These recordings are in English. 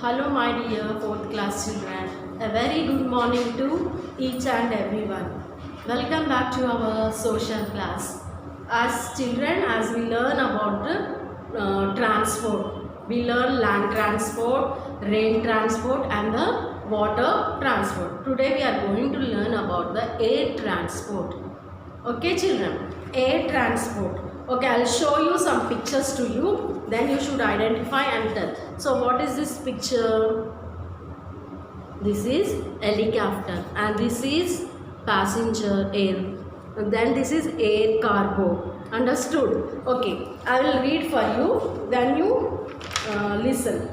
Hello, my dear 4th class children. A very good morning to each and everyone. Welcome back to our social class. As children, as we learn about the transport, we learn land transport, rail transport, and the water transport. Today, we are going to learn about the air transport. Okay, children, air transport. Okay, I'll show you some pictures to you. Then you should identify and tell. So, what is this picture? This is helicopter, and this is passenger air. Then this is air cargo. Understood? Okay, I will read for you. Then you listen.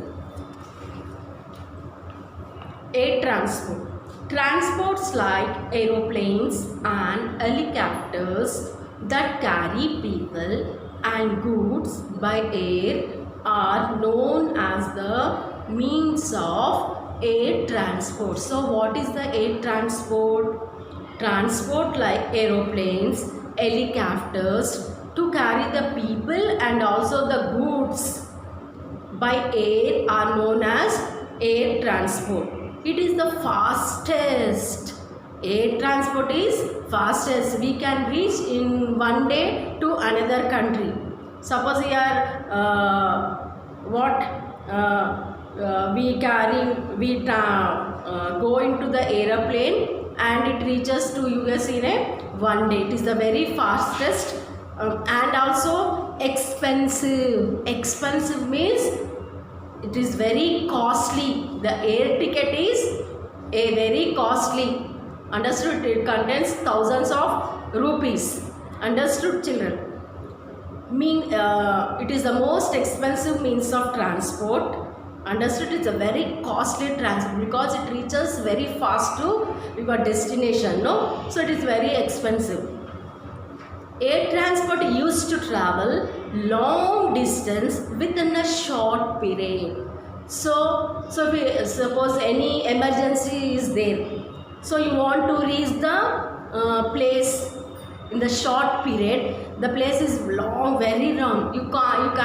Air transport. Transports like aeroplanes and helicopters that carry people and goods by air are known as the means of air transport. So what is the air transport? Transport like aeroplanes, helicopters to carry the people and also the goods by air are known as air transport. It is the fastest. Air transport is fastest. We can reach in one day to another country. Suppose here go into the aeroplane and it reaches to US in a one day. It is the very fastest and also expensive. Expensive means it is very costly. The air ticket is a very costly. Understood? It contains thousands of rupees. Understood, children? It is the most expensive means of transport. Understood? It's a very costly transport because it reaches very fast to your destination. No, so it is very expensive. Air transport used to travel long distance within a short period. So suppose any emergency is there. So you want to reach the place in the short period. The place is long, very long. You can't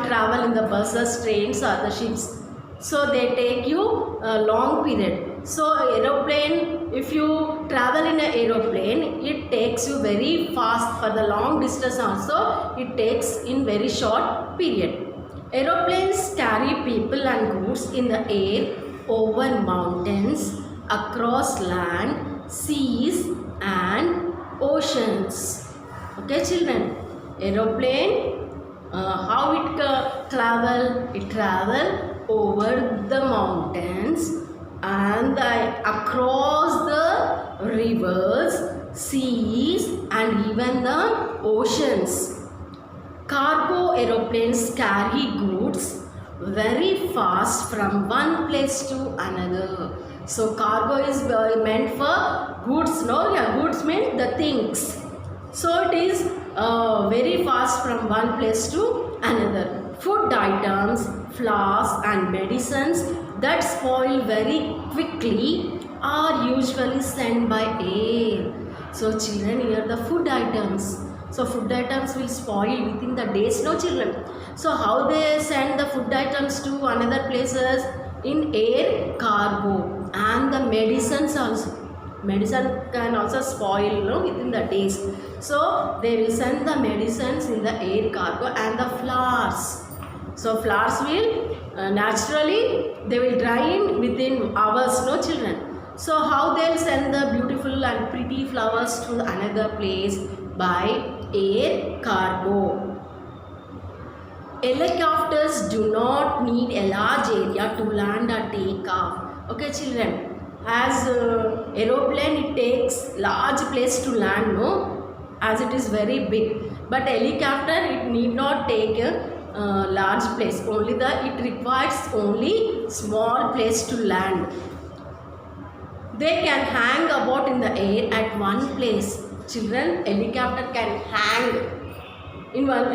travel in the buses, trains, or the ships. So they take you a long period. So aeroplane, if you travel in an aeroplane, it takes you very fast. For the long distance also, it takes in very short period. Aeroplanes carry people and goods in the air over mountains, across land, seas and oceans. Okay, children. Aeroplane, how it travel? It travel over the mountains and across the rivers, seas and even the oceans. Cargo aeroplanes carry goods very fast from one place to another. So cargo is meant for goods, no? Yeah, goods mean the things. So it is very fast from one place to another. Food items, flowers and medicines that spoil very quickly are usually sent by air. So children, here the food items. So food items will spoil within the days, no children. So how they send the food items to another places? In air cargo. And the medicines also. Medicine can also spoil, no, within the days. So they will send the medicines in the air cargo and the flowers. So flowers will naturally they will dry in within hours, no children. So how they will send the beautiful and pretty flowers to another place? By air cargo. Helicopters do not need a large area to land or take off. Okay, children. As aeroplane, it takes large place to land, no? As it is very big. But helicopter, it need not take a large place. It requires only small place to land. They can hang about in the air at one place. Children, helicopter can hang.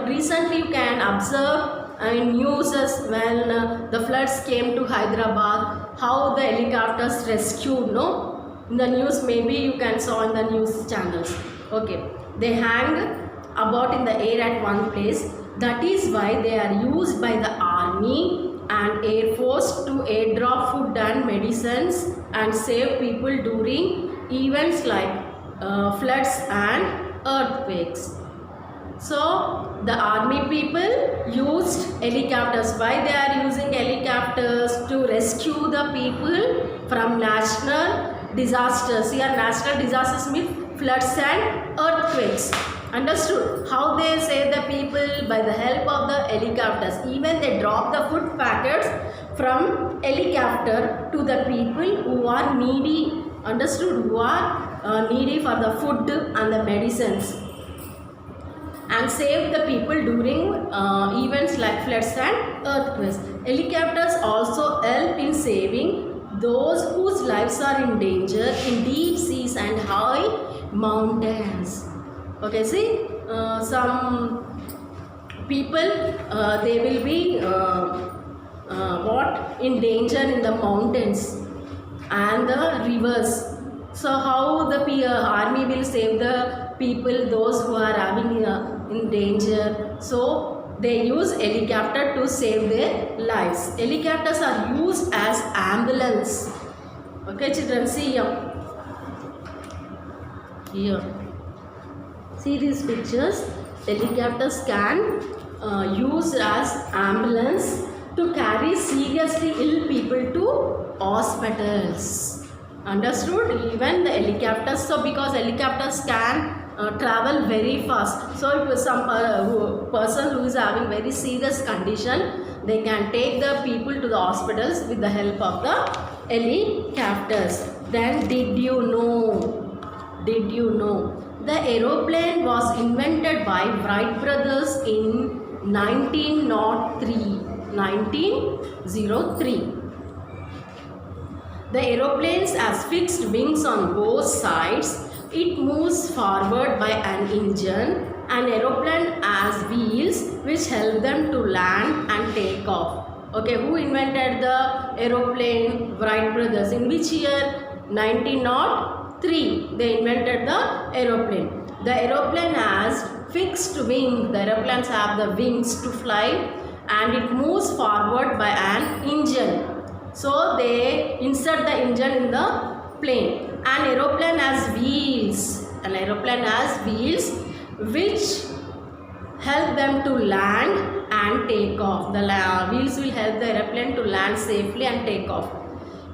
Recently you can observe in news when the floods came to Hyderabad, how the helicopters rescued, no? In the news, maybe you can saw in the news channels. Okay, they hang about in the air at one place. That is why they are used by the army and Air Force to airdrop food and medicines and save people during events like floods and earthquakes. So the army people used helicopters. Why they are using helicopters? To rescue the people from natural disasters. Here national disasters mean floods and earthquakes. Understood? How they save the people? By the help of the helicopters. Even they drop the food packets from helicopter to the people who are needy. Understood? Who are needy for the food and the medicines, and save the people during events like floods and earthquakes. Helicopters also help in saving those whose lives are in danger in deep seas and high mountains. Okay, see, some people they will be in danger in the mountains and the rivers. So how the army will save the people, those who are having in danger? So they use helicopter to save their lives. Helicopters are used as ambulance. Okay, children, see here. Here, see these pictures. Helicopters can use as ambulance to carry seriously ill people to hospitals. Understood? Even the helicopters, so because helicopters can travel very fast, so if some person who is having very serious condition, they can take the people to the hospitals with the help of the helicopters. Then did you know the aeroplane was invented by Wright brothers in 1903. The aeroplanes has fixed wings on both sides. It moves forward by an engine. An aeroplane has wheels which help them to land and take off. Okay, who invented the aeroplane? Wright brothers. In which year? 1903. They invented the aeroplane. The aeroplane has fixed wings. The aeroplanes have the wings to fly, and it moves forward by an engine. So they insert the engine in the plane. An aeroplane has wheels. An aeroplane has wheels which help them to land and take off. The wheels will help the aeroplane to land safely and take off.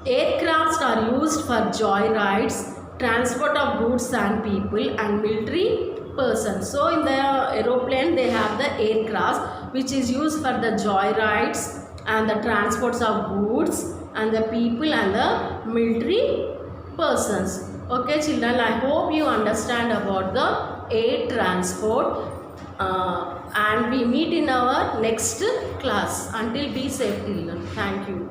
Aircrafts are used for joyrides, transport of goods and people, and military persons. So in the aeroplane they have the aircraft which is used for the joyrides and the transports of goods and the people and the military persons. Okay, children, I hope you understand about the air transport, and we meet in our next class. Until be safe, children. Thank you.